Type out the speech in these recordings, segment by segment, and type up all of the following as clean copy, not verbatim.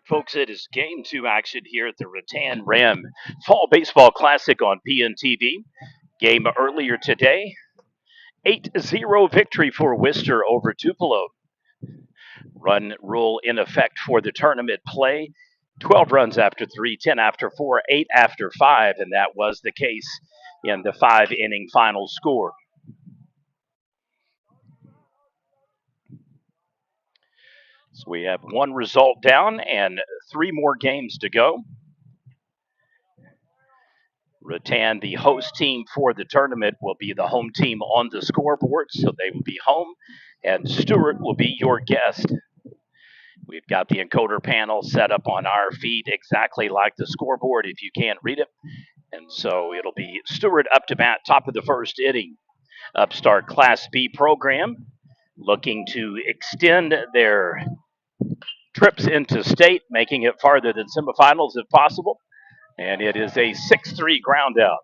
Folks, it is game two action here at the Rattan Ram Fall Baseball Classic on PNTV. Game earlier today, 8-0 victory for Worcester over Tupelo. Run rule in effect for the tournament play. 12 runs after 3, 10 after 4, 8 after 5, and that was the case in the 5-inning final score. So we have one result down and 3 more games to go. Rattan, the host team for the tournament, will be the home team on the scoreboard, so they will be home, and Stuart will be your guest. We've got the encoder panel set up on our feed exactly like the scoreboard if you can't read it. And so it'll be Stuart up to bat, top of the first inning. Upstart Class B program looking to extend their trips into state, making it farther than semifinals if possible. And it is a 6-3 ground out.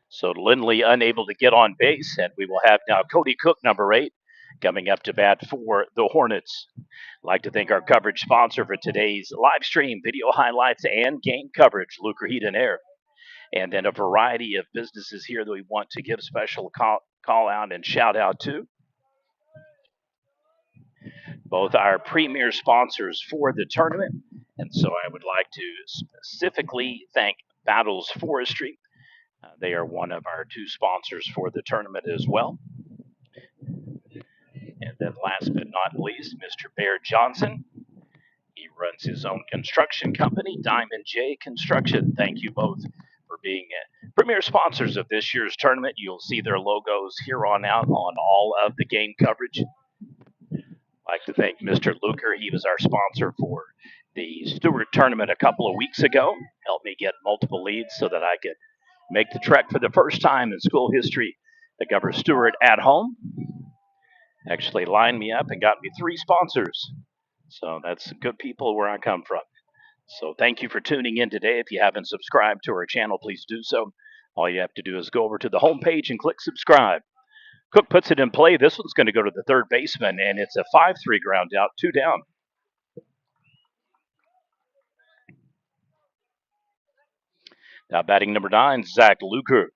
So Lindley unable to get on base, and we will have now Cody Cook, number 8, coming up to bat for the Hornets. I'd like to thank our coverage sponsor for today's live stream, video highlights, and game coverage, Lucre Heat and Air. And then a variety of businesses here that we want to give special call out and shout out to. Both our premier sponsors for the tournament. And so I would like to specifically thank Battles Forestry. They are one of our 2 sponsors for the tournament as well. And then last but not least, Mr. Bear Johnson. He runs his own construction company, Diamond J Construction. Thank you both for being premier sponsors of this year's tournament. You'll see their logos here on out on all of the game coverage. I'd like to thank Mr. Luker. He was our sponsor for the Stuart tournament a couple of weeks ago. Helped me get multiple leads so that I could make the trek for the first time in school history to cover Stuart at home. Actually lined me up and got me 3 sponsors. So that's good people where I come from. So thank you for tuning in today. If you haven't subscribed to our channel, please do so. All you have to do is go over to the homepage and click subscribe. Cook puts it in play. This one's going to go to the third baseman, and it's a 5-3 ground out, 2 down. Now batting number 9, Zach Luker.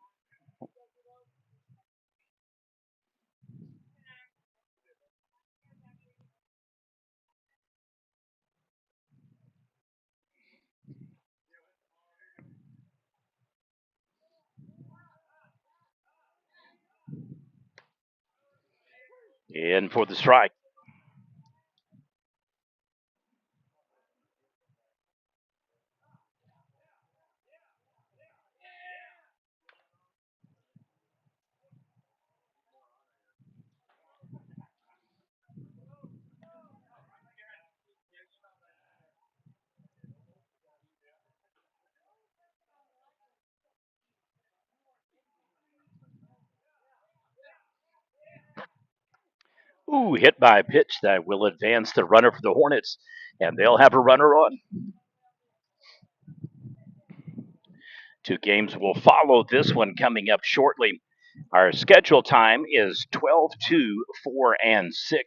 In for the strike. Ooh, hit by a pitch that will advance the runner for the Hornets, and they'll have a runner on. 2 games will follow this one coming up shortly. Our schedule time is 12, 2, 4, and 6.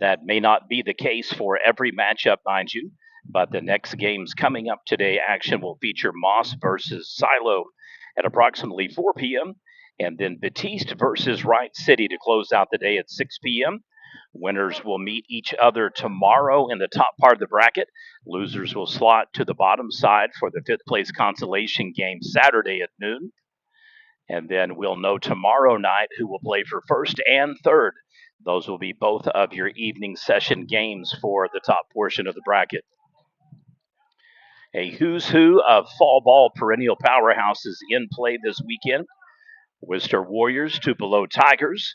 That may not be the case for every matchup, mind you, but the next games coming up today, action will feature Moss versus Silo at approximately 4 p.m., and then Batiste versus Wright City to close out the day at 6 p.m. Winners will meet each other tomorrow in the top part of the bracket. Losers will slot to the bottom side for the 5th place consolation game Saturday at noon. And then we'll know tomorrow night who will play for 1st and 3rd. Those will be both of your evening session games for the top portion of the bracket. A who's who of fall ball perennial powerhouses in play this weekend. Worcester Warriors, Tupelo Tigers,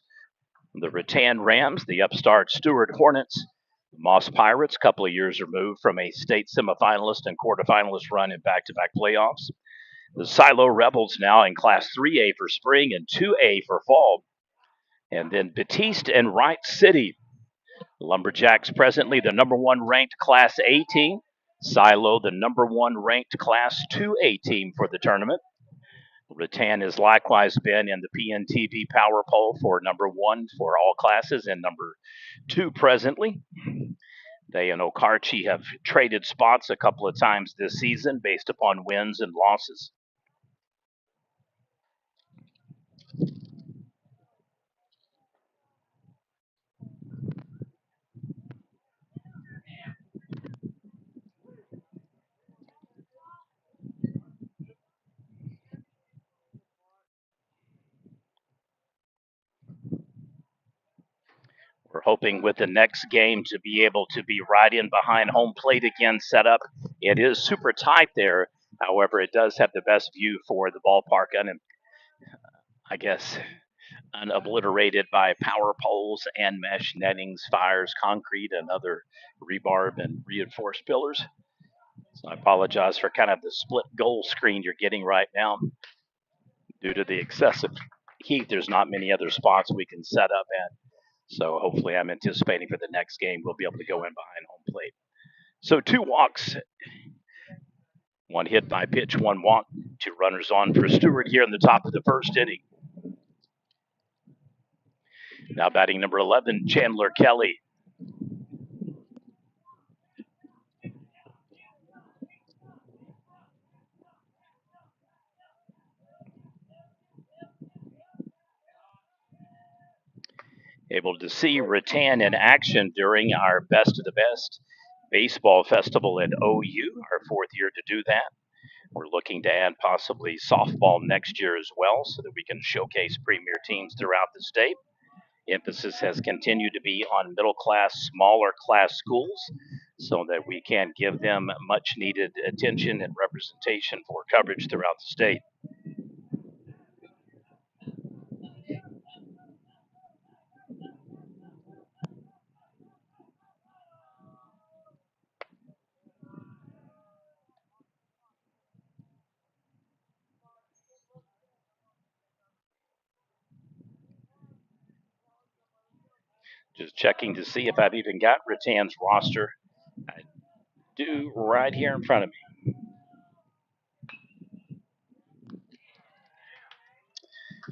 the Rattan Rams, the upstart Stuart Hornets, the Moss Pirates, a couple of years removed from a state semifinalist and quarterfinalist run in back-to-back playoffs. The Silo Rebels now in Class 3A for spring and 2A for fall. And then Batiste and Wright City. Lumberjacks presently the number 1 ranked Class A team. Silo the number 1 ranked Class 2A team for the tournament. Rattan has likewise been in the PNTV Power Poll for number one for all classes and number two presently. They and Okarchi have traded spots a couple of times this season based upon wins and losses. We're hoping with the next game to be able to be right in behind home plate again set up. It is super tight there. However, it does have the best view for the ballpark, and I guess unobliterated by power poles and mesh nettings, fires, concrete, and other rebarb and reinforced pillars. So I apologize for kind of the split goal screen you're getting right now. Due to the excessive heat, there's not many other spots we can set up at. So hopefully, I'm anticipating for the next game we'll be able to go in behind home plate. So 2 walks, 1 hit by pitch, 1 walk, 2 runners on for Stuart here in the top of the first inning. Now batting number 11, Chandler Kelly. Able to see Rattan in action during our Best of the Best baseball festival at OU, our 4th year to do that. We're looking to add possibly softball next year as well so that we can showcase premier teams throughout the state. Emphasis has continued to be on middle class, smaller class schools so that we can give them much needed attention and representation for coverage throughout the state. Just checking to see if I've even got Rattan's roster. I do right here in front of me.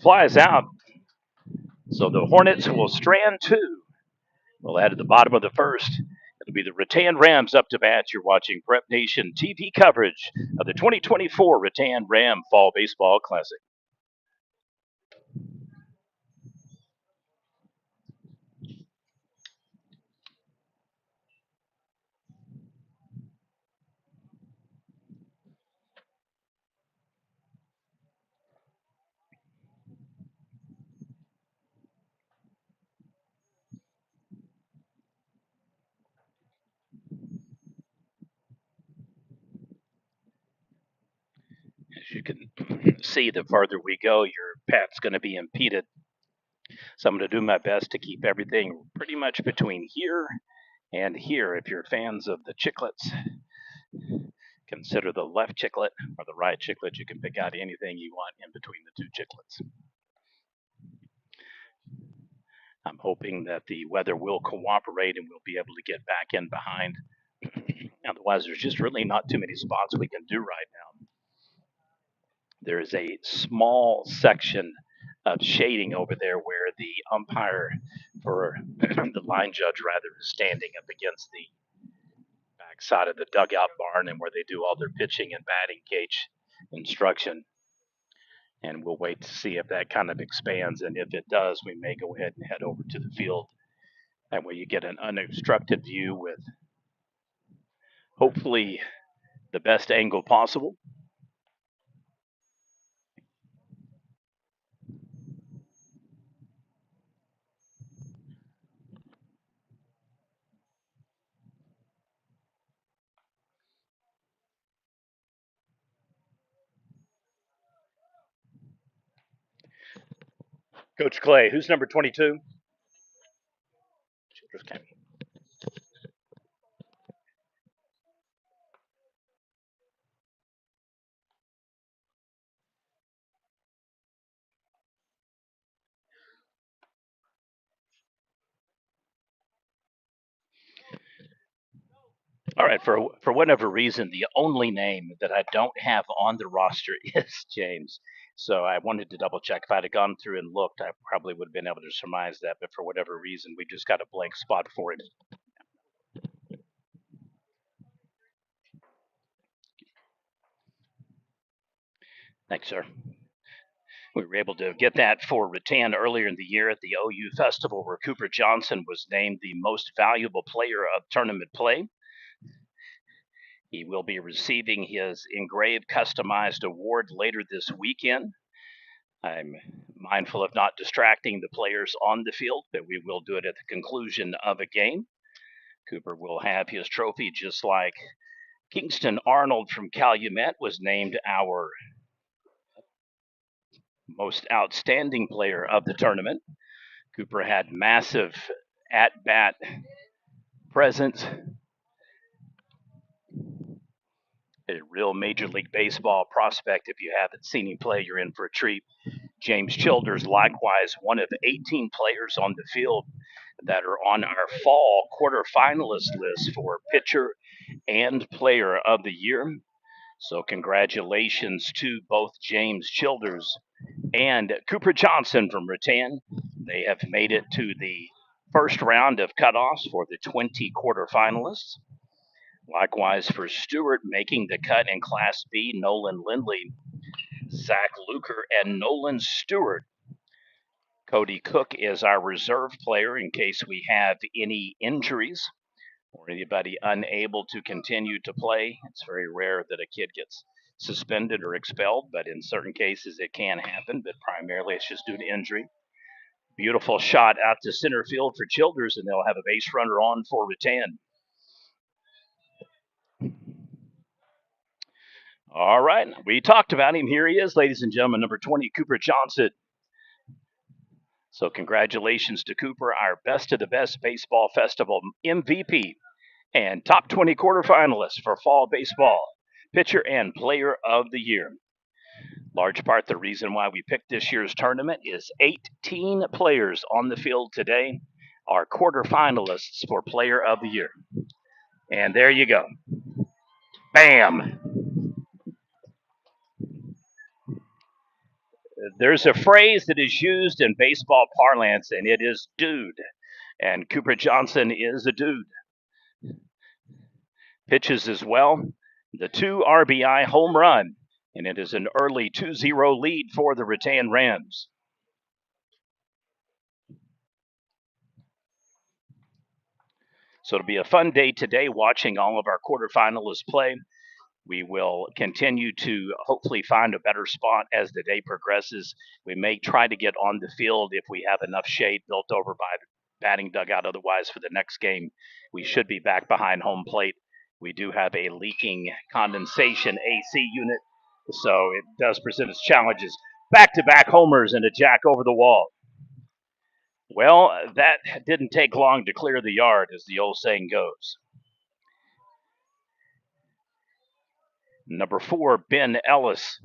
Flies out. So the Hornets will strand two. We'll add at the bottom of the first. It'll be the Rattan Rams up to bat. You're watching Prep Nation TV coverage of the 2024 Rattan Ram Fall Baseball Classic. As you can see, the further we go, your path's going to be impeded. So I'm going to do my best to keep everything pretty much between here and here. If you're fans of the chiclets, consider the left chiclet or the right chiclet. You can pick out anything you want in between the two chiclets. I'm hoping that the weather will cooperate and we'll be able to get back in behind. Otherwise, there's just really not too many spots we can do right now. There is a small section of shading over there where the umpire for the line judge rather is standing up against the backside of the dugout barn and where they do all their pitching and batting cage instruction. And we'll wait to see if that kind of expands. And if it does, we may go ahead and head over to the field. That way you get an unobstructed view with hopefully the best angle possible. Coach Clay, who's number 22? Childress County. All right, for whatever reason, the only name that I don't have on the roster is James. So I wanted to double check. If I'd have gone through and looked, I probably would have been able to surmise that. But for whatever reason, we just got a blank spot for it. Thanks, sir. We were able to get that for Rattan earlier in the year at the OU Festival, where Cooper Johnson was named the most valuable player of tournament play. He will be receiving his engraved, customized award later this weekend. I'm mindful of not distracting the players on the field, but we will do it at the conclusion of a game. Cooper will have his trophy just like Kingston Arnold from Calumet was named our most outstanding player of the tournament. Cooper had massive at bat presence, a real Major League Baseball prospect. If you haven't seen him play, you're in for a treat. James Childers, likewise, one of 18 players on the field that are on our fall quarterfinalist list for pitcher and player of the year. So, congratulations to both James Childers and Cooper Johnson from Rattan. They have made it to the first round of cutoffs for the 20 quarterfinalists. Likewise for Stuart, making the cut in Class B, Nolan Lindley, Zach Luker, and Nolan Stewart. Cody Cook is our reserve player in case we have any injuries or anybody unable to continue to play. It's very rare that a kid gets suspended or expelled, but in certain cases it can happen, but primarily it's just due to injury. Beautiful shot out to center field for Childers, and they'll have a base runner on for Rattan. All right, we talked about him. Here he is, ladies and gentlemen, number 20, Cooper Johnson. So congratulations to Cooper, our Best of the Best Baseball Festival MVP and top 20 quarterfinalists for fall baseball, pitcher and player of the year. Large part the reason why we picked this year's tournament is 18 players on the field today are quarterfinalists for player of the year. And there you go. Bam. There's a phrase that is used in baseball parlance, and it is dude. And Cooper Johnson is a dude. Pitches as well. The 2 RBI home run, and it is an early 2-0 lead for the Rattan Rams. So it'll be a fun day today watching all of our quarterfinalists play. We will continue to hopefully find a better spot as the day progresses. We may try to get on the field if we have enough shade built over by the batting dugout. Otherwise, for the next game, we should be back behind home plate. We do have a leaking condensation AC unit, so it does present its challenges. Back-to-back homers and a jack over the wall. Well, that didn't take long to clear the yard, as the old saying goes. Number 4, Ben Ellis,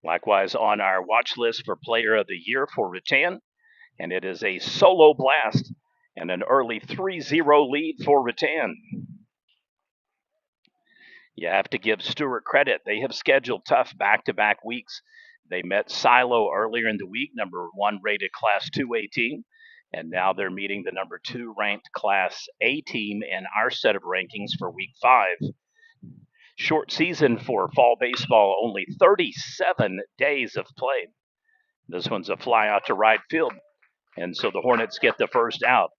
likewise on our watch list for Player of the Year for Rattan, and it is a solo blast and an early 3-0 lead for Rattan. You have to give Stuart credit. They have scheduled tough back-to-back weeks. They met Silo earlier in the week, number 1 rated Class 2A team, and now they're meeting the number 2 ranked Class A team in our set of rankings for week 5. Short season for fall baseball, only 37 days of play. This one's a fly out to right field, and so the Hornets get the first out.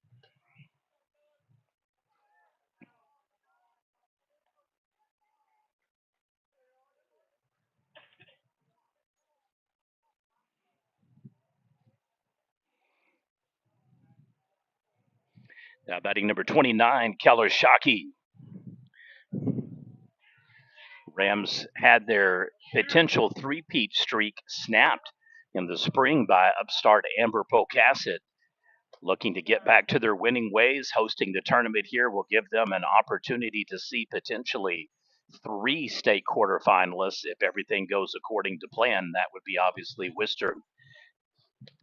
Now batting number 29, Keller Shockey. Rams had their potential three-peat streak snapped in the spring by upstart Amber Pocasset. Looking to get back to their winning ways, hosting the tournament here will give them an opportunity to see potentially 3 state quarterfinalists if everything goes according to plan. That would be obviously Worcester,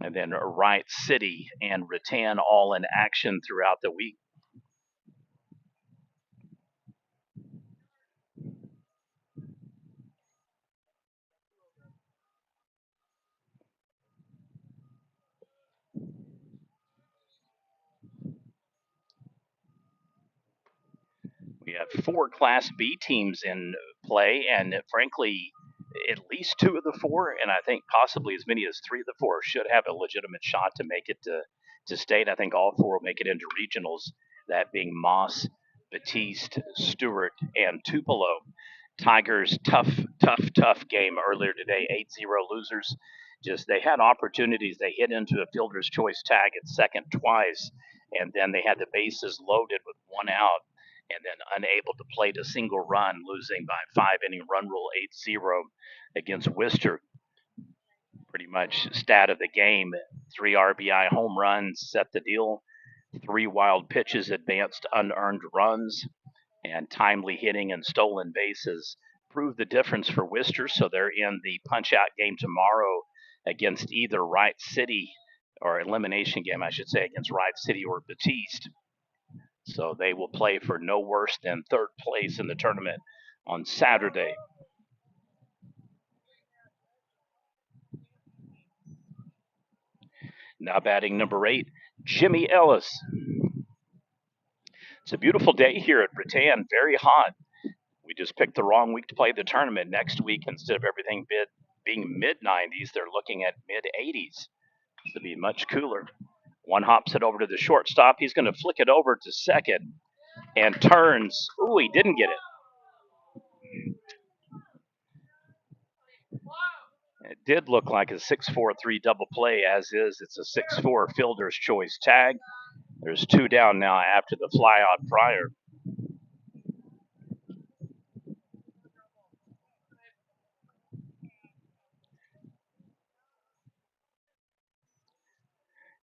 and then Wright City and Rattan all in action throughout the week. 4 Class B teams in play, and frankly, at least 2 of the 4, and I think possibly as many as 3 of the 4 should have a legitimate shot to make it to state. I think all 4 will make it into regionals, that being Moss, Batiste, Stuart, and Tupelo. Tigers, tough game earlier today, 8-0 losers. Just they had opportunities. They hit into a fielder's choice tag at second twice, and then they had the bases loaded with 1 out, and then unable to plate a single run, losing by 5-inning run rule 8-0 against Worcester. Pretty much stat of the game: 3 RBI home runs set the deal, 3 wild pitches advanced unearned runs, and timely hitting and stolen bases proved the difference for Worcester. So they're in the punch-out game tomorrow against either Wright City, or elimination game, I should say, against Wright City or Batiste. So they will play for no worse than 3rd place in the tournament on Saturday. Now batting number 8, Jimmy Ellis. It's a beautiful day here at Rattan, very hot. We just picked the wrong week to play the tournament. Next week, instead of everything being mid-90s, they're looking at mid-80s. To be much cooler. One hops it over to the shortstop. He's going to flick it over to second and turns. Ooh, he didn't get it. It did look like a 6-4-3 double play, as is. It's a 6-4 fielder's choice tag. There's 2 down now after the flyout prior.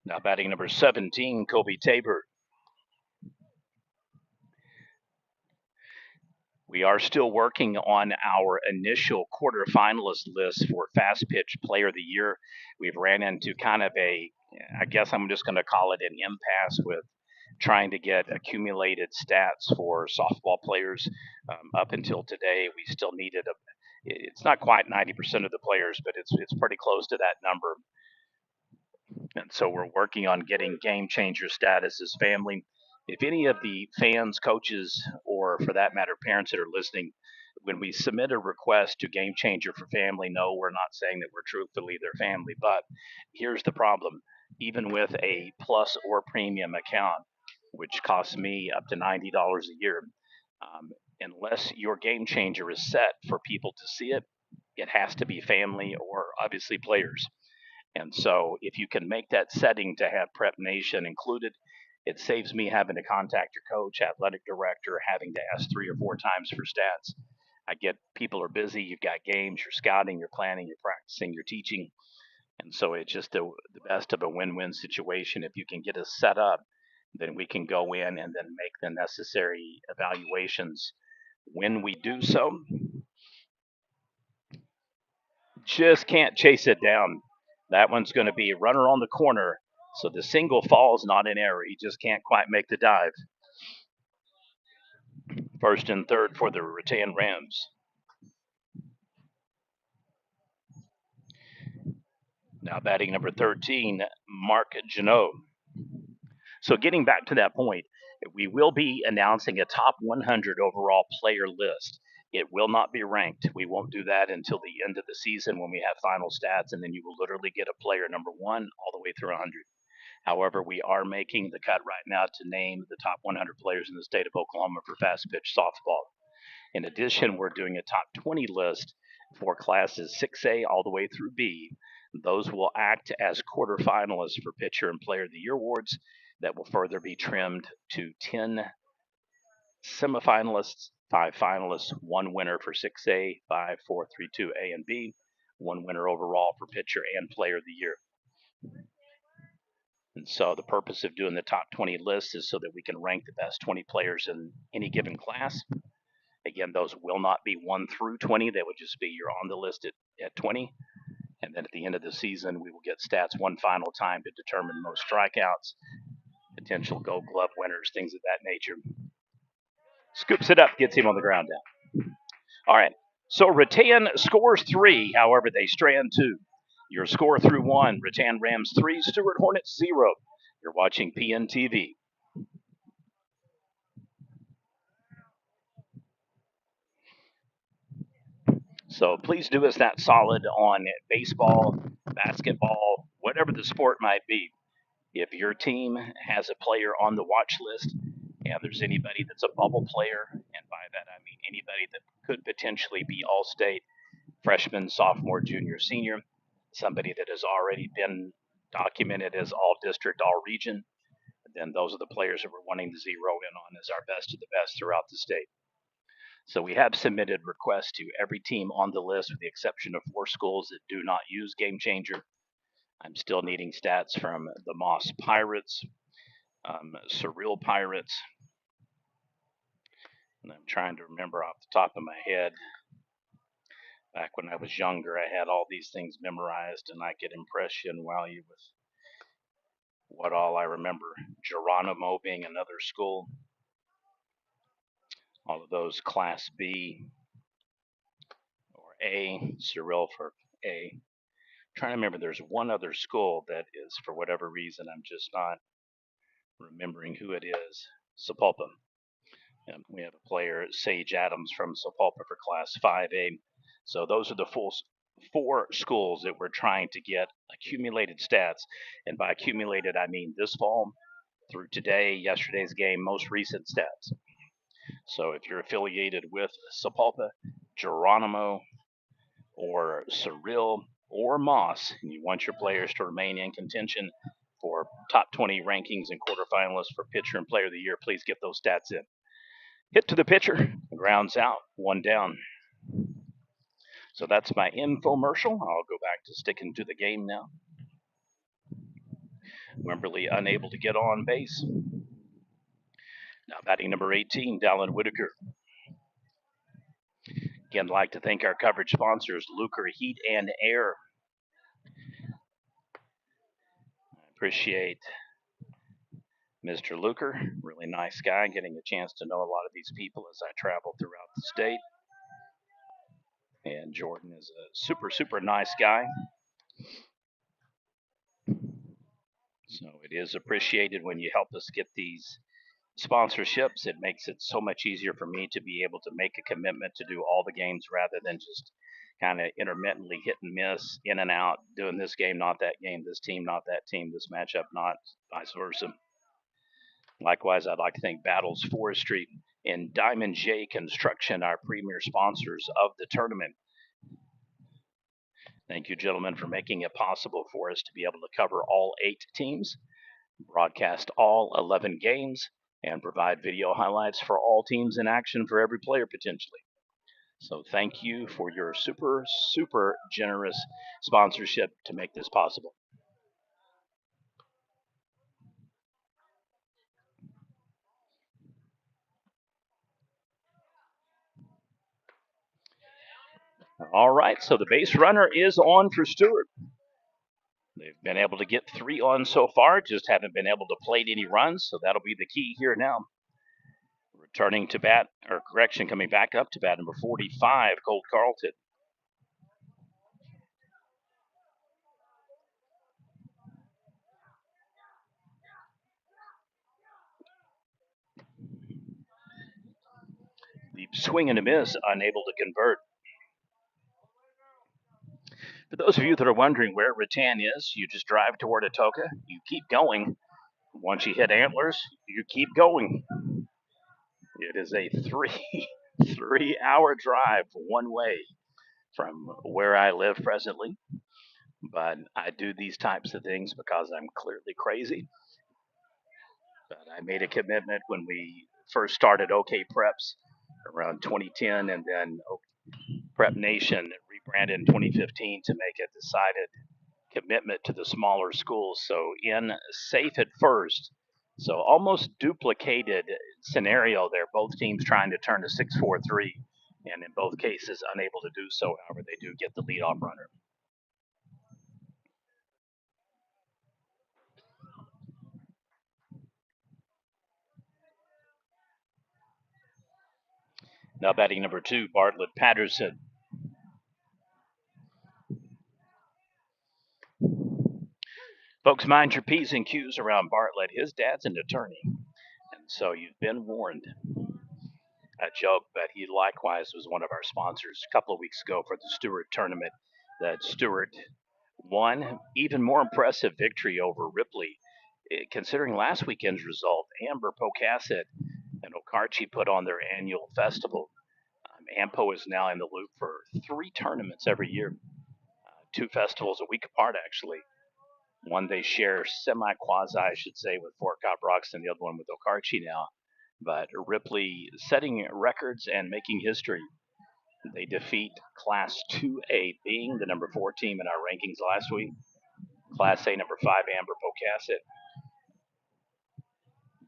Now batting number 17, Kobe Tabor. We are still working on our initial quarterfinalist list for Fast Pitch Player of the Year. We've ran into kind of I guess I'm just going to call it an impasse with trying to get accumulated stats for softball players. Up until today, we still needed it's not quite 90% of the players, but it's pretty close to that number. And so we're working on getting game changer status as family. If any of the fans, coaches, or for that matter, parents that are listening, when we submit a request to Game Changer for Family, no, we're not saying that we're truthfully their family. But here's the problem: even with a plus or premium account, which costs me up to $90 a year, unless your Game Changer is set for people to see it, it has to be family or obviously players. And so if you can make that setting to have Prep Nation included, it saves me having to contact your coach, athletic director, having to ask 3 or 4 times for stats. I get people are busy, you've got games, you're scouting, you're planning, you're practicing, you're teaching. And so it's just the best of a win-win situation. If you can get us set up, then we can go in and then make the necessary evaluations. When we do so, just can't chase it down. That one's going to be a runner on the corner. So the single falls not in error. He just can't quite make the dive. 1st and 3rd for the Rattan Rams. Now batting number 13, Mark Janot. So getting back to that point, we will be announcing a top 100 overall player list. It will not be ranked. We won't do that until the end of the season when we have final stats, and then you will literally get a player number 1 all the way through 100. However, we are making the cut right now to name the top 100 players in the state of Oklahoma for fast pitch softball. In addition, we're doing a top 20 list for classes 6A all the way through B. Those will act as quarterfinalists for Pitcher and Player of the Year awards that will further be trimmed to 10 semifinalists, 5 finalists, 1 winner for 6A, 5, 4, 3, 2A and B, 1 winner overall for Pitcher and Player of the Year. And so the purpose of doing the top 20 list is so that we can rank the best 20 players in any given class. Again, those will not be 1 through 20. They would just be you're on the list at 20. And then at the end of the season, we will get stats one final time to determine most strikeouts, potential Gold Glove winners, things of that nature. Scoops it up, gets him on the ground now. All right. So Rattan scores 3. However, they strand 2. Your score through 1, Rattan Rams 3, Stuart Hornets 0. You're watching PNTV. So please do us that solid on baseball, basketball, whatever the sport might be. If your team has a player on the watch list, and there's anybody that's a bubble player, and by that I mean anybody that could potentially be all state, freshman, sophomore, junior, senior, somebody that has already been documented as all district, all region, then those are the players that we're wanting to zero in on as our best of the best throughout the state. So we have submitted requests to every team on the list with the exception of 4 schools that do not use Game Changer. I'm still needing stats from the Moss Pirates, Surreal Pirates, and I'm trying to remember off the top of my head. Back when I was younger, I had all these things memorized, and I could impress you and wow you with what all I remember. Geronimo being another school, all of those Class B or A, Surreal for A. I'm trying to remember, there's one other school that is, for whatever reason, I'm just not remembering who it is. Sapulpa. And we have a player, Sage Adams, from Sapulpa for Class 5A. So those are the full 4 schools that we're trying to get accumulated stats. And by accumulated, I mean this fall through today, yesterday's game, most recent stats. So if you're affiliated with Sapulpa, Geronimo, or Surreal, or Moss, and you want your players to remain in contention for top 20 rankings and quarterfinalists for pitcher and player of the year, please get those stats in. Hit to the pitcher, grounds out, 1 down. So that's my infomercial. I'll go back to sticking to the game now. Wimberley unable to get on base. Now batting number 18, Dallin Whitaker. Again, I'd like to thank our coverage sponsors, Lucre Heat and Air. I appreciate Mr. Lucre, really nice guy, getting a chance to know a lot of these people as I travel throughout the state. And Jordan is a super, super nice guy. So it is appreciated when you help us get these sponsorships. It makes it so much easier for me to be able to make a commitment to do all the games rather than just kind of intermittently hit and miss, in and out, doing this game, not that game, this team, not that team, this matchup, not vice versa. Likewise, I'd like to thank Battles Forestry and Diamond J Construction, our premier sponsors of the tournament. Thank you, gentlemen, for making it possible for us to be able to cover all 8 teams, broadcast all 11 games, and provide video highlights for all teams in action for every player potentially. So thank you for your super, super generous sponsorship to make this possible. All right, so the base runner is on for Stuart. They've been able to get 3 on so far, just haven't been able to plate any runs, so that'll be the key here now. Returning to bat, or correction, coming back up to bat, number 45, Colt Carlton. The swing and a miss, unable to convert. For those of you that are wondering where Rattan is, you just drive toward Atoka, you keep going. Once you hit Antlers, you keep going. It is a 3-hour drive one way from where I live presently. But I do these types of things because I'm clearly crazy. But I made a commitment when we first started OK Preps around 2010, and then Prep Nation rebranded in 2015 to make a decided commitment to the smaller schools. So in safe at first, so almost duplicated scenario there. Both teams trying to turn to 6-4-3, and in both cases unable to do so. However, they do get the leadoff runner. Now batting number 2, Bartlett Patterson. Folks, mind your P's and Q's around Bartlett. His dad's an attorney, and so you've been warned. a joke, but he likewise was one of our sponsors a couple of weeks ago for the Stuart tournament. That Stuart won. Even more impressive victory over Ripley. Considering last weekend's result, Amber Pocasset and Okarche put on their annual festival. AMPO is now in the loop for 3 tournaments every year, 2 festivals a week apart, actually. One they share semi quasi, I should say, with Fort Cobb and the other one with Okarche now. But Ripley setting records and making history. They defeat Class 2A, being the number 4 team in our rankings last week. Class A, number 5, Amber Pocasset.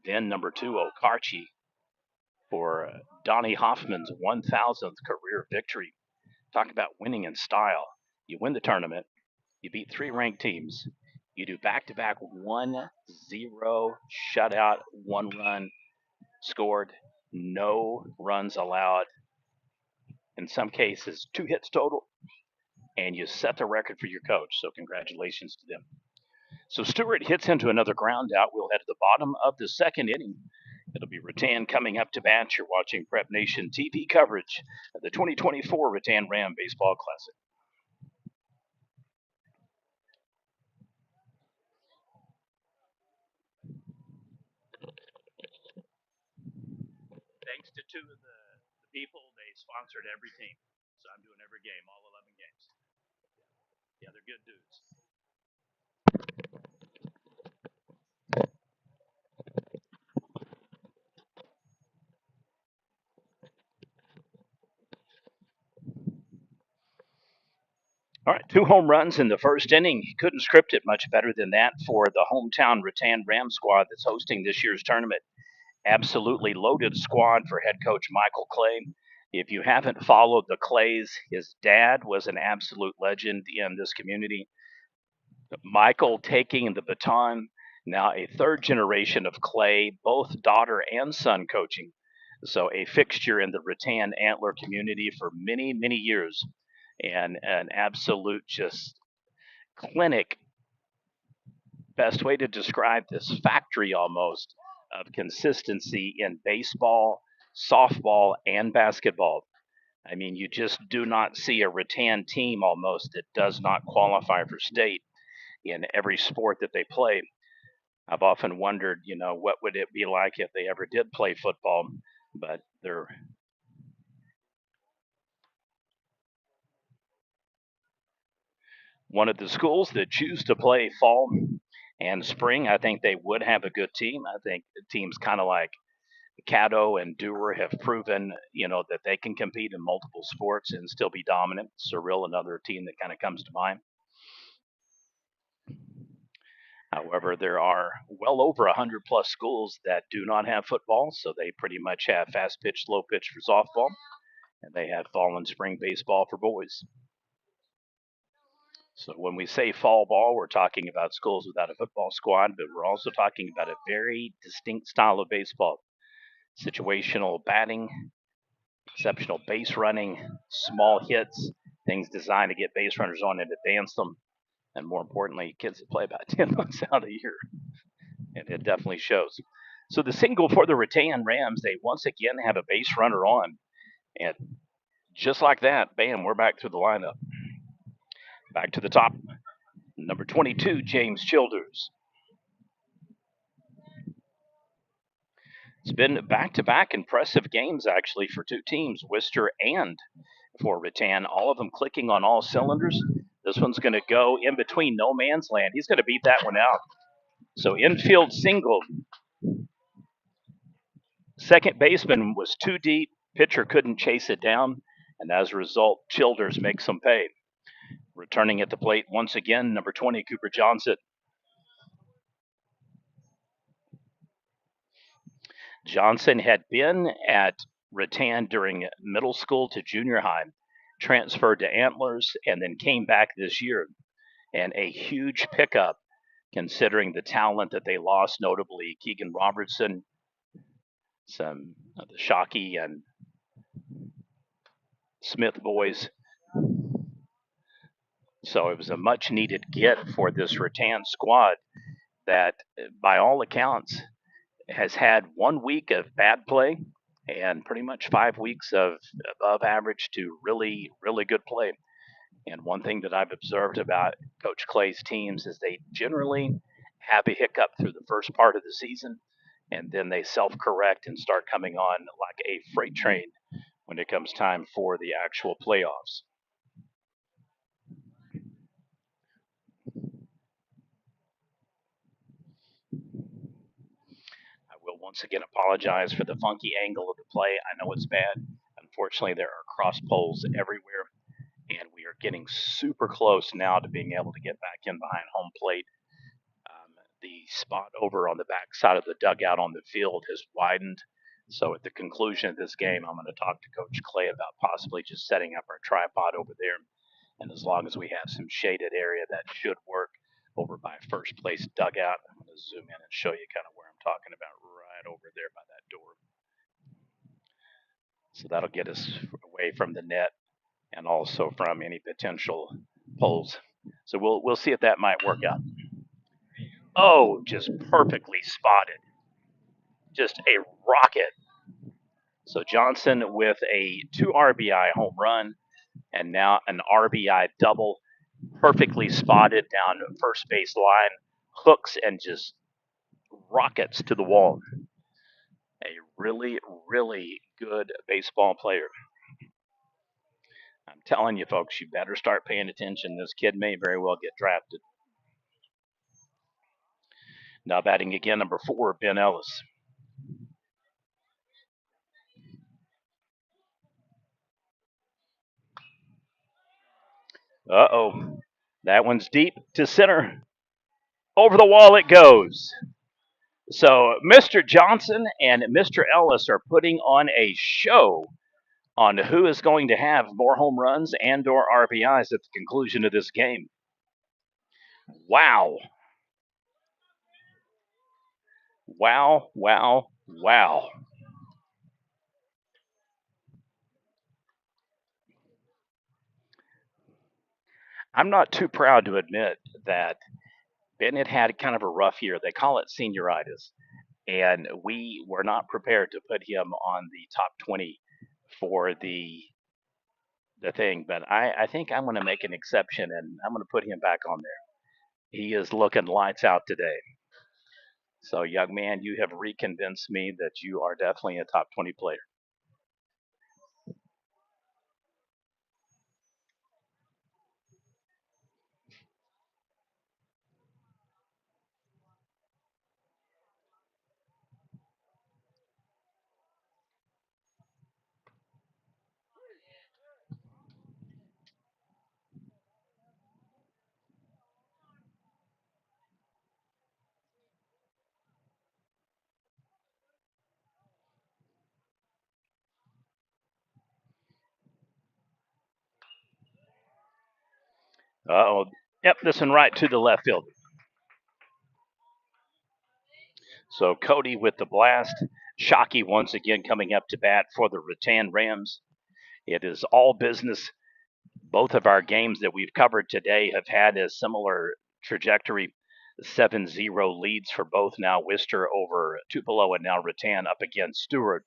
Then number 2, Okarche, for Donnie Hoffman's 1,000th career victory. Talk about winning in style. You win the tournament, you beat 3 ranked teams, you do back to back 1-0 shutout, 1 run scored, no runs allowed, in some cases 2 hits total, and you set the record for your coach. So, congratulations to them. So, Stuart hits into another ground out. We'll head to the bottom of the second inning. It'll be Rattan coming up to bat. You're watching Prep Nation TV coverage of the 2024 Rattan Ram Baseball Classic. Thanks to 2 of the people, they sponsored every team. So I'm doing every game, all 11 games. Yeah, they're good dudes. All right, 2 home runs in the first inning. Couldn't script it much better than that for the hometown Rattan Ram squad that's hosting this year's tournament. Absolutely loaded squad for head coach Michael Clay. If you haven't followed the Clays, his dad was an absolute legend in this community. Michael taking the baton, now a third generation of Clay, both daughter and son coaching. So a fixture in the Rattan Antler community for many, many years, and an absolute just clinic, best way to describe this, factory almost of consistency in baseball, softball, and basketball. I mean, you just do not see a Rattan team almost that does not qualify for state in every sport that they play. I've often wondered, what would it be like if they ever did play football? But they're one of the schools that choose to play fall and spring. I think they would have a good team. I think teams kind of like Caddo and Dewar have proven, that they can compete in multiple sports and still be dominant. Surreal, another team that kind of comes to mind. However, there are well over 100 plus schools that do not have football, so they pretty much have fast pitch, slow pitch for softball, and they have fall and spring baseball for boys. So when we say fall ball, we're talking about schools without a football squad, but we're also talking about a very distinct style of baseball. Situational batting, exceptional base running, small hits, things designed to get base runners on and advance them, and more importantly, kids that play about 10 months out of the year. And it definitely shows. So the single for the Rattan Rams, they once again have a base runner on. And just like that, bam, we're back to the lineup. Back to the top. Number 22, James Childers. It's been back-to-back impressive games, actually, for 2 teams, Worcester and for Rattan, all of them clicking on all cylinders. This one's going to go in between no man's land. He's going to beat that one out. So infield single. Second baseman was too deep. Pitcher couldn't chase it down. And as a result, Childers makes them pay. Returning at the plate once again, number 20, Cooper Johnson. Johnson had been at Rattan during middle school to junior high, transferred to Antlers, and then came back this year. And a huge pickup considering the talent that they lost, notably Keegan Robertson, some of the Shockey and Smith boys. So it was a much needed get for this Rattan squad that, by all accounts, has had 1 week of bad play and pretty much 5 weeks of above average to really, really good play. And one thing that I've observed about Coach Clay's teams is they generally have a hiccup through the first part of the season, and then they self correct and start coming on like a freight train when it comes time for the actual playoffs. I will once again apologize for the funky angle of the play. I know it's bad. Unfortunately, there are cross poles everywhere, and we are getting super close now to being able to get back in behind home plate. The spot over on the back side of the dugout on the field has widened. So at the conclusion of this game, I'm going to talk to Coach Clay about possibly just setting up our tripod over there. And as long as we have some shaded area, that should work over by first place dugout. I'm going to zoom in and show you kind of where I'm talking about right over there by that door. So that'll get us away from the net and also from any potential poles. So we'll see if that might work out. Oh, just perfectly spotted. Just a rocket. So Johnson with a 2 RBI home run and now an RBI double, perfectly spotted down first base line, hooks and just rockets to the wall. A really, really good baseball player. I'm telling you, folks, you better start paying attention. This kid may very well get drafted. Now batting again, number 4, Ben Ellis. Uh-oh. That one's deep to center. Over the wall it goes. So Mr. Johnson and Mr. Ellis are putting on a show on who is going to have more home runs and or RBIs at the conclusion of this game. Wow. Wow, wow, wow. I'm not too proud to admit that Bennett had kind of a rough year. They call it senioritis. And we were not prepared to put him on the top 20 for the thing. But I think I'm going to make an exception and I'm going to put him back on there. He is looking lights out today. So, young man, you have reconvinced me that you are definitely a top 20 player. Oh, yep, this one right to the left field. So Cody with the blast. Shockey once again coming up to bat for the Rattan Rams. It is all business. Both of our games that we've covered today have had a similar trajectory. 7-0 leads for both now. Worcester over Tupelo and now Rattan up against Stuart.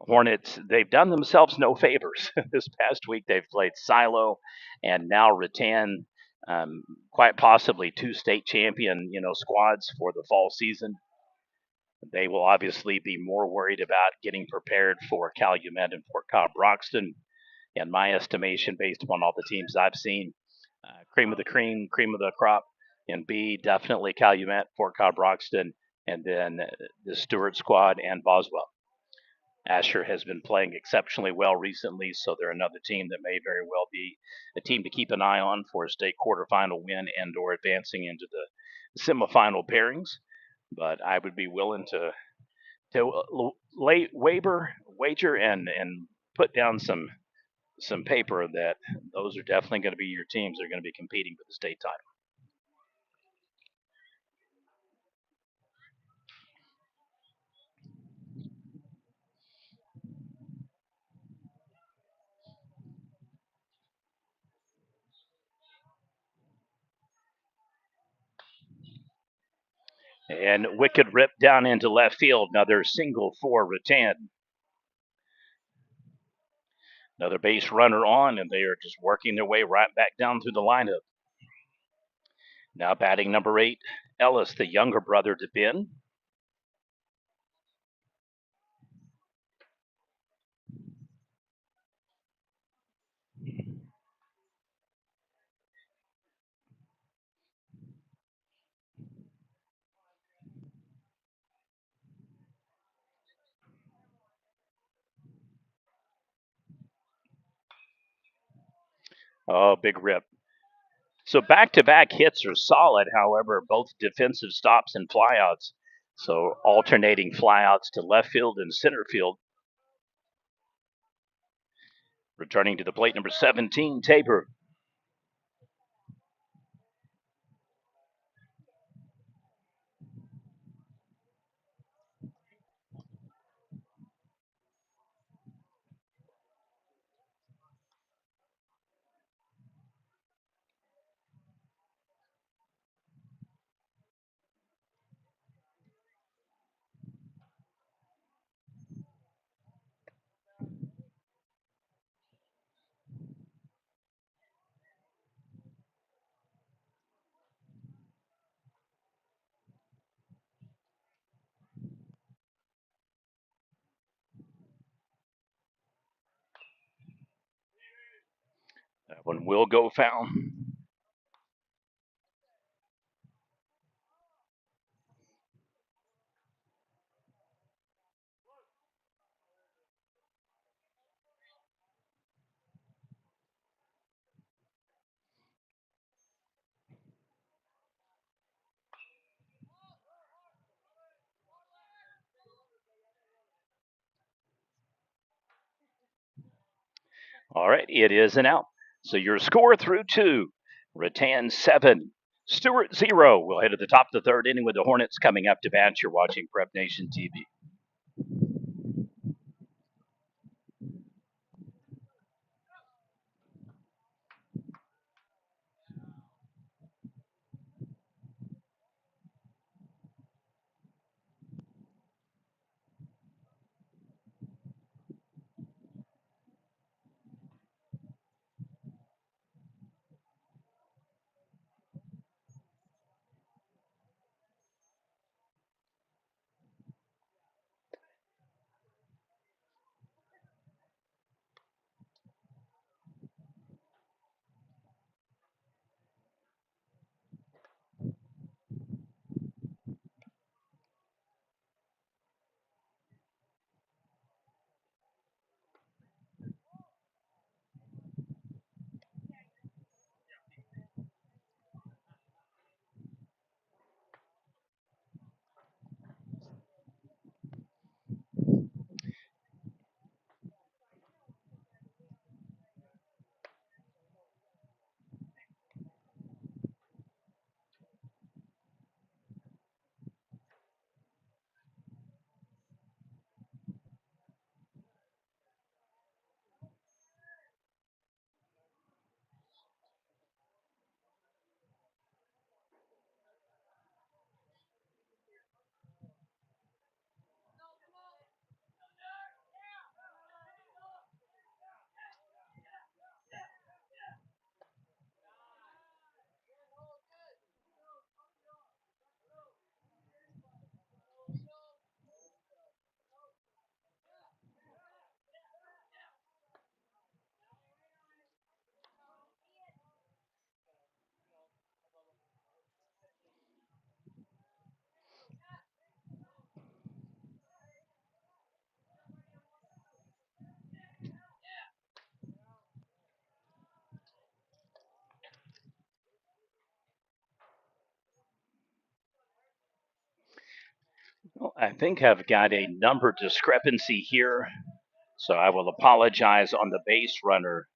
Hornets, they've done themselves no favors. This past week they've played Silo and now Rattan, um, quite possibly two state champion, squads for the fall season. They will obviously be more worried about getting prepared for Calumet and Fort Cobb Broxton. In my estimation, based upon all the teams I've seen, cream of the cream, cream of the crop. And B, definitely Calumet, Fort Cobb Broxton, and then the Stewart squad and Boswell. Asher has been playing exceptionally well recently, so they're another team that may very well be a team to keep an eye on for a state quarterfinal win and or advancing into the semifinal pairings. But I would be willing to lay wager and put down some paper that those are definitely going to be your teams that are going to be competing for the state title. And Wicked rip down into left field. Another single for Rattan. Another base runner on, and they are just working their way right back down through the lineup. Now batting number 8, Ellis, the younger brother to Ben. Oh, big rip. So back-to-back hits are solid, however, both defensive stops and flyouts. So alternating flyouts to left field and center field. Returning to the plate, number 17, Tabor. That one will go foul. All right, it is an out. So your score through 2, Rattan 7, Stuart 0. We'll head to the top of the third inning with the Hornets coming up to bat. You're watching Prep Nation TV. Well, I think I've got a number discrepancy here, so I will apologize on the base runner.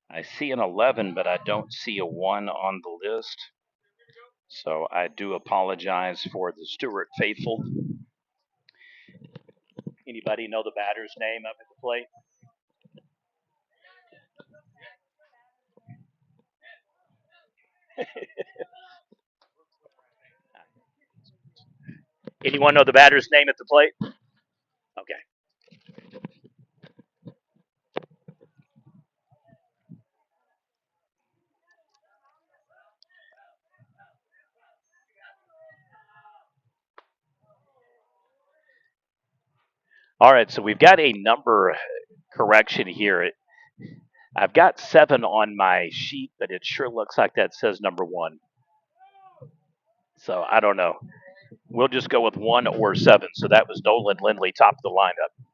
I see an 11, but I don't see a 1 on the list. So I do apologize for the Stuart faithful. Anybody know the batter's name up at the plate? Anyone know the batter's name at the plate? Okay. All right, so we've got a number correction here. I've got 7 on my sheet, but it sure looks like that says number 1. So I don't know. We'll just go with 1 or 7. So that was Nolan Lindley, top of the lineup.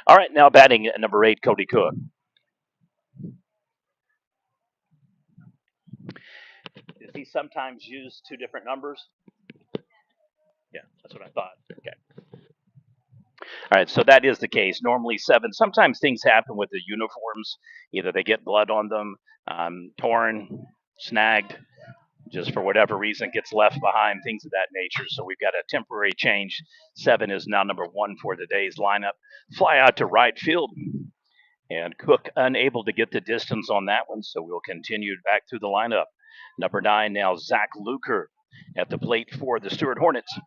All right, now batting at number 8, Cody Cook. Does he sometimes use 2 different numbers? Yeah, that's what I thought. Okay. All right, so that is the case. Normally 7. Sometimes things happen with the uniforms. Either they get blood on them, torn, snagged, just for whatever reason gets left behind, things of that nature. So we've got a temporary change. 7 is now number 1 for today's lineup. Fly out to right field. And Cook unable to get the distance on that one, so we'll continue back through the lineup. Number 9 now, Zach Luker at the plate for the Stuart Hornets.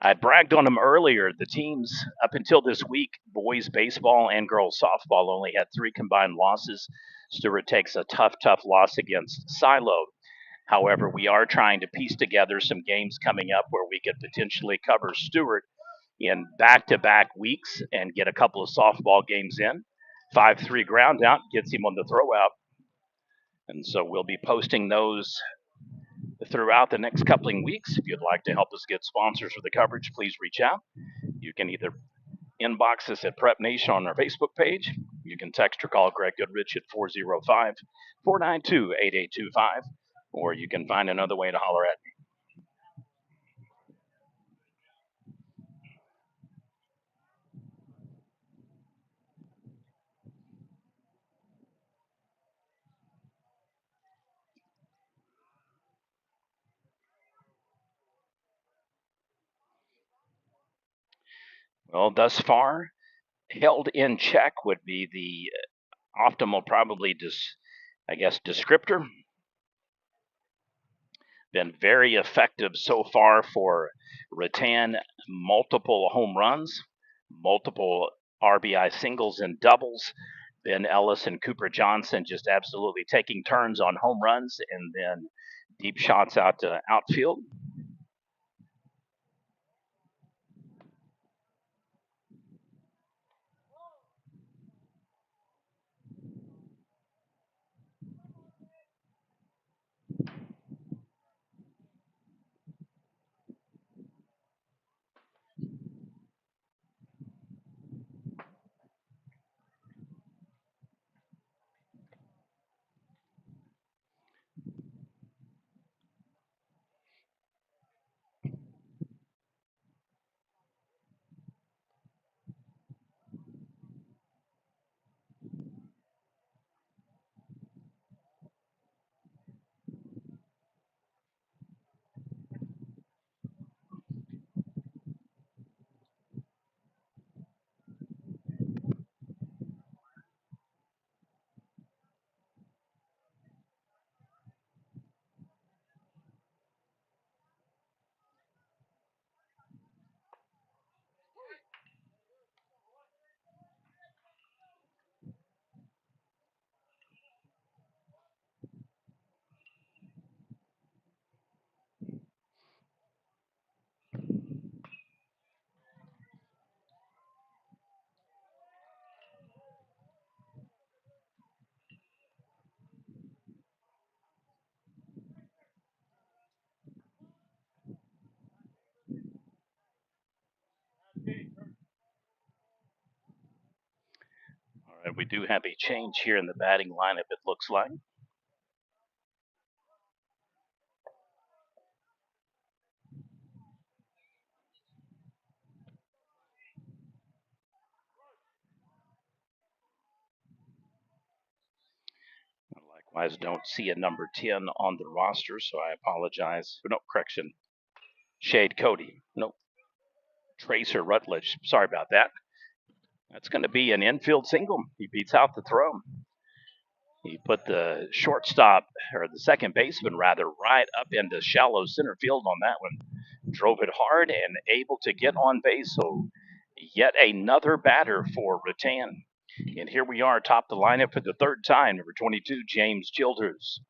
I bragged on them earlier. The teams up until this week, boys baseball and girls softball, only had 3 combined losses. Stuart takes a tough loss against Silo. However, we are trying to piece together some games coming up where we could potentially cover Stuart in back-to-back weeks and get a couple of softball games in. 5-3 ground out gets him on the throw out. And so we'll be posting those throughout the next couple of weeks. If you'd like to help us get sponsors for the coverage, please reach out. You can either inbox us at Prep Nation on our Facebook page. You can text or call Greg Goodrich at 405 492 8825, or you can find another way to holler at me. Well, thus far, held in check would be the optimal, probably, I guess, descriptor. Been very effective so far for Rattan. Multiple home runs, multiple RBI singles and doubles. Ben Ellis and Cooper Johnson just absolutely taking turns on home runs and then deep shots out to outfield. All right, we do have a change here in the batting lineup, it looks like. Likewise, don't see a number 10 on the roster, so I apologize. No, correction. Shade Cody. No, Tracer Rutledge. Sorry about that. That's going to be an infield single. He beats out the throw. He put the shortstop, or the second baseman rather, right up into shallow center field on that one. Drove it hard and able to get on base. So yet another batter for Rattan. And here we are, top the lineup for the 3rd time. Number 22, James Childers.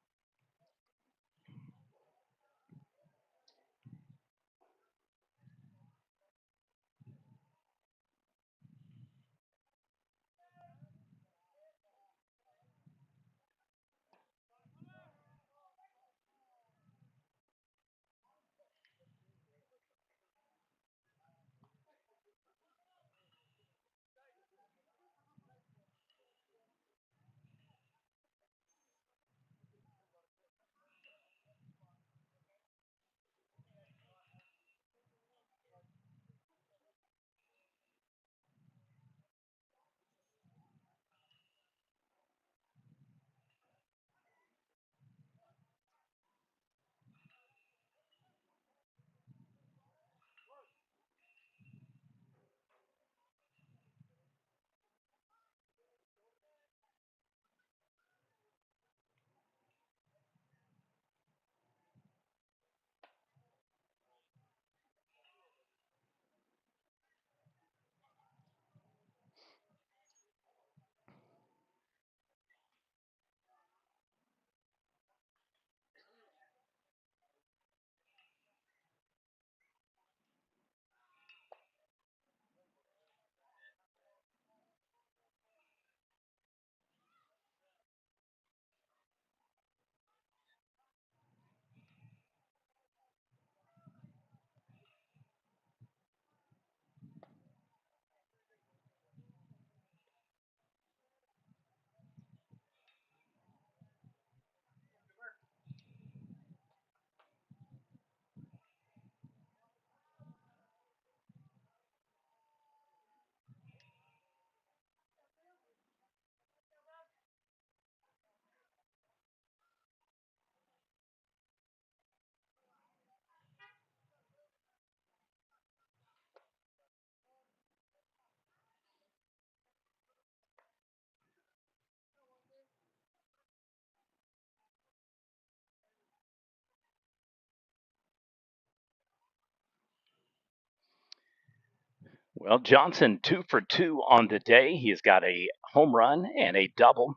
Well, Johnson 2 for 2 on the day. He's got a home run and a double.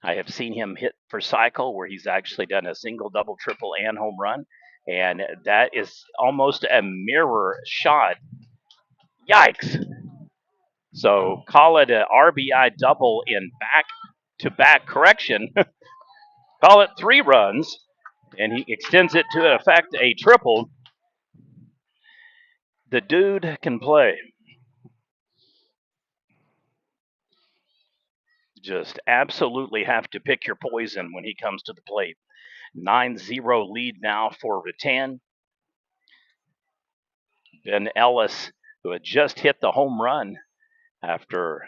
I have seen him hit for cycle where he's actually done a single, double, triple, and home run. And that is almost a mirror shot. Yikes. So call it an RBI double in back to back correction. Call it 3 runs. And he extends it to effect a triple. The dude can play. Just absolutely have to pick your poison when he comes to the plate. 9-0 lead now for Rattan. Ben Ellis, who had just hit the home run after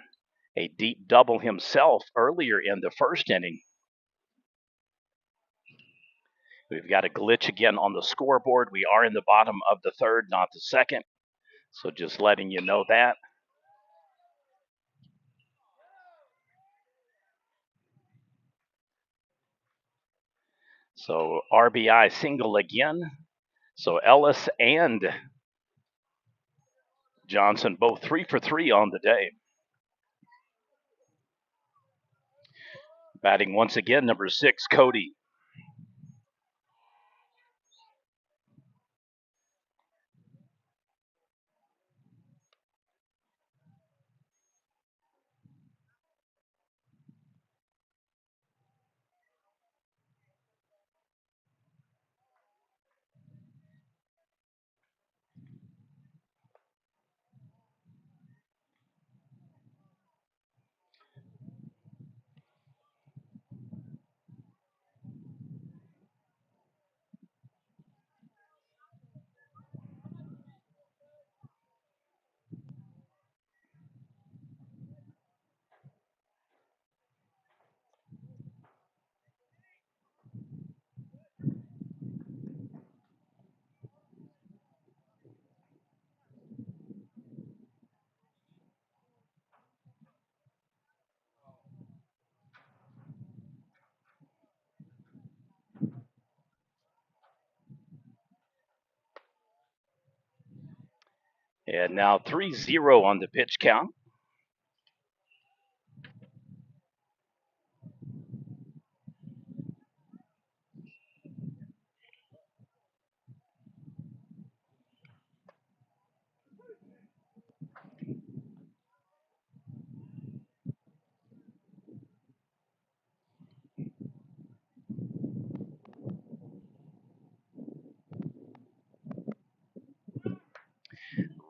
a deep double himself earlier in the first inning. We've got a glitch again on the scoreboard. We are in the bottom of the third, not the second. So just letting you know that. So RBI single again. So Ellis and Johnson both 3 for 3 on the day. Batting once again, number 6, Cody. And now 3-0 on the pitch count.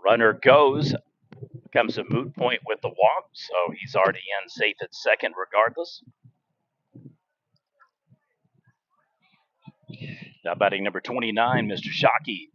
Runner goes. Becomes a moot point with the walk, so he's already in safe at second regardless. Now batting number 29, Mr. Shockey.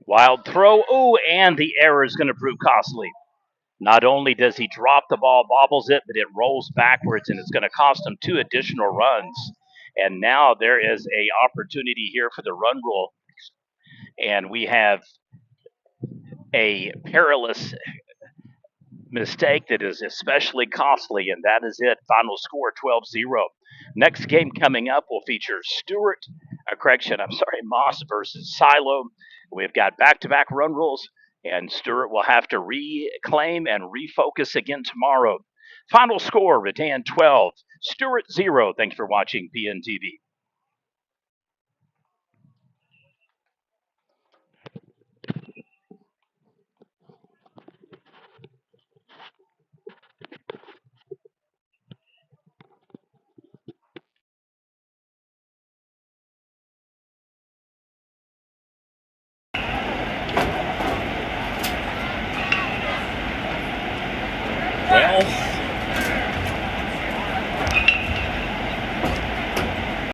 Wild throw. Ooh, and the error is going to prove costly. Not only does he drop the ball, bobbles it, but it rolls backwards, and it's going to cost him 2 additional runs. And now there is a opportunity here for the run rule, and we have a perilous mistake that is especially costly, and that is it. Final score 12-0. Next game coming up will feature Moss versus Silo. We've got back-to-back run rules, and Stuart will have to reclaim and refocus again tomorrow. Final score, Rattan 12, Stuart 0. Thanks for watching PNTV. Well,